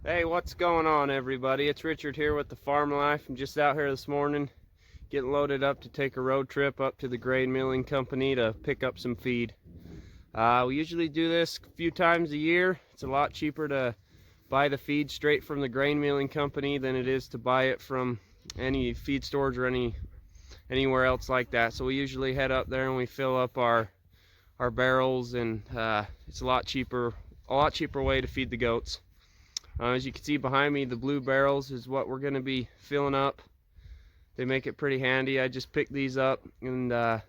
Hey, what's going on, everybody? It's Richard here with the Farm Life. I'm just out here this morning getting loaded up to take a road trip up to the grain milling company to pick up some feed. We usually do this a few times a year. It's a lot cheaper to buy the feed straight from the grain milling company than it is to buy it from any feed stores or anywhere else like that. So we usually head up there and we fill up our barrels, and it's a lot cheaper way to feed the goats. As you can see behind me, the blue barrels is what we're going to be filling up. They make it pretty handy. I just picked these up and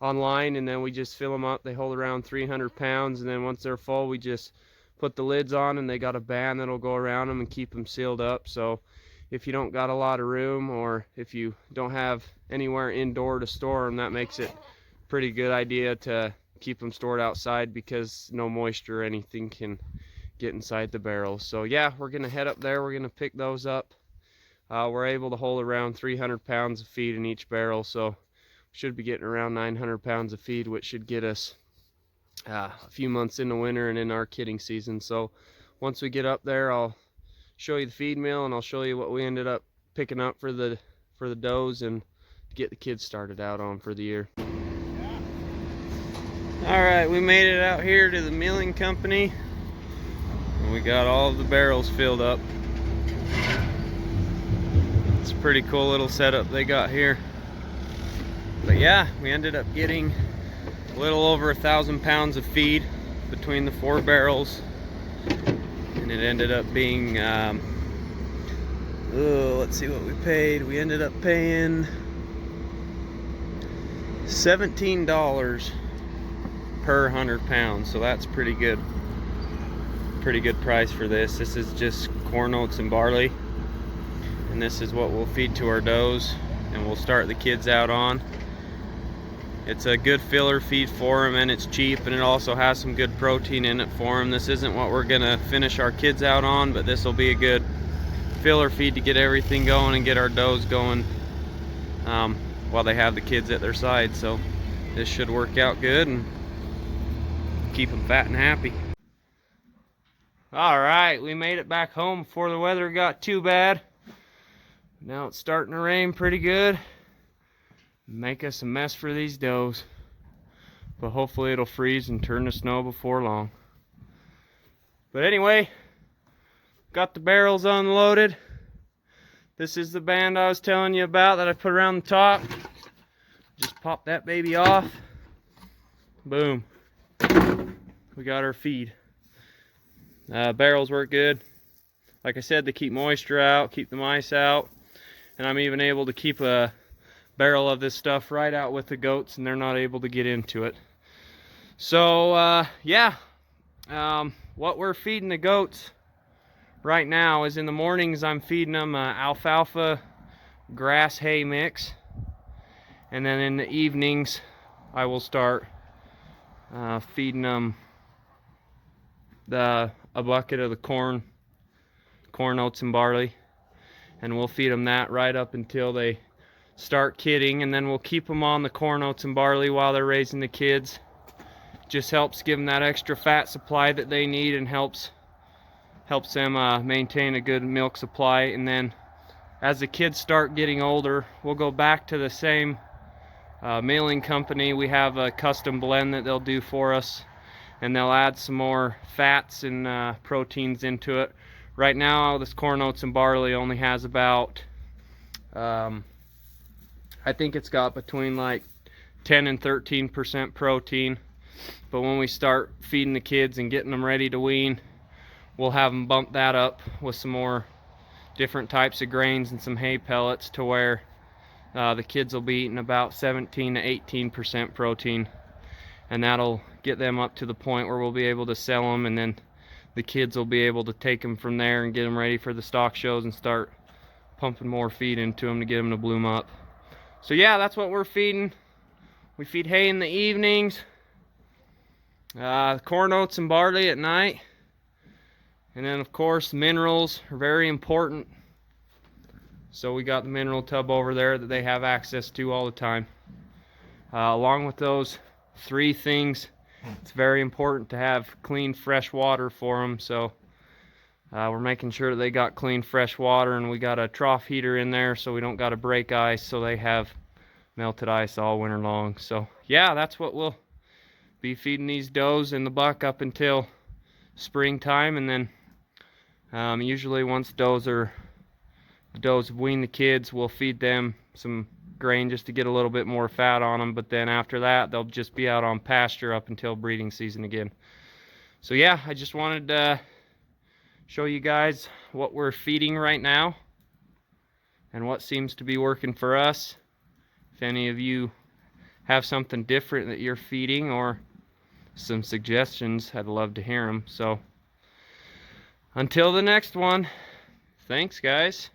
online, and then we just fill them up. They hold around 300 pounds, and then once they're full, we just put the lids on, and they got a band that'll go around them and keep them sealed up. So if you don't got a lot of room, or if you don't have anywhere indoor to store them, that makes it a pretty good idea to keep them stored outside, because no moisture or anything can get inside the barrels. So yeah, we're gonna head up there. We're gonna pick those up. We're able to hold around 300 pounds of feed in each barrel, so we should be getting around 900 pounds of feed, which should get us a few months in the winter and in our kidding season. So once we get up there, I'll show you the feed mill, and I'll show you what we ended up picking up for the does and get the kids started out on for the year. All right, we made it out here to the milling company. We got all of the barrels filled up. It's a pretty cool little setup they got here. But yeah, we ended up getting a little over 1,000 pounds of feed between the 4 barrels, and it ended up being let's see what we paid. We ended up paying $17 per 100 pounds, so that's pretty good price for this. This is just corn, oats, and barley, and this is what we'll feed to our does, and we'll start the kids out on. It's a good filler feed for them, and it's cheap, and it also has some good protein in it for them. This isn't what we're gonna finish our kids out on, but this will be a good filler feed to get everything going and get our does going while they have the kids at their side. So this should work out good and keep them fat and happy. All right, we made it back home before the weather got too bad. Now it's starting to rain pretty good. Make us a mess for these does, but hopefully it'll freeze and turn to snow before long. But anyway, got the barrels unloaded. This is the band I was telling you about that I put around the top. Just pop that baby off. Boom. We got our feed. Barrels work good. Like I said, they keep moisture out, keep the mice out, and I'm even able to keep a barrel of this stuff right out with the goats, and they're not able to get into it. So yeah, what we're feeding the goats right now is, in the mornings I'm feeding them alfalfa grass hay mix, and then in the evenings I will start feeding them a bucket of the corn, oats, and barley, and we'll feed them that right up until they start kidding, and then we'll keep them on the corn, oats, and barley while they're raising the kids. Just helps give them that extra fat supply that they need, and helps them maintain a good milk supply. And then as the kids start getting older, we'll go back to the same milling company. We have a custom blend that they'll do for us, and they'll add some more fats and proteins into it. Right now, this corn, oats, and barley only has about, I think it's got between like 10 and 13% protein. But when we start feeding the kids and getting them ready to wean, we'll have them bump that up with some more different types of grains and some hay pellets, to where the kids will be eating about 17 to 18% protein. And that'll get them up to the point where we'll be able to sell them, and then the kids will be able to take them from there and get them ready for the stock shows and start pumping more feed into them to get them to bloom up. So yeah, that's what we're feeding. We feed hay in the evenings, corn, oats, and barley at night, and then of course minerals are very important. So we got the mineral tub over there that they have access to all the time. Along with those 3 things, it's very important to have clean, fresh water for them. So We're making sure they got clean fresh water, and we got a trough heater in there so we don't got to break ice, so they have melted ice all winter long. So yeah, that's what we'll be feeding these does and the buck up until springtime, and then usually once the does wean the kids, we'll feed them some grain just to get a little bit more fat on them, but then after that they'll just be out on pasture up until breeding season again. So yeah, I just wanted to show you guys what we're feeding right now and what seems to be working for us. If any of you have something different that you're feeding or some suggestions, I'd love to hear them. So until the next one, thanks guys.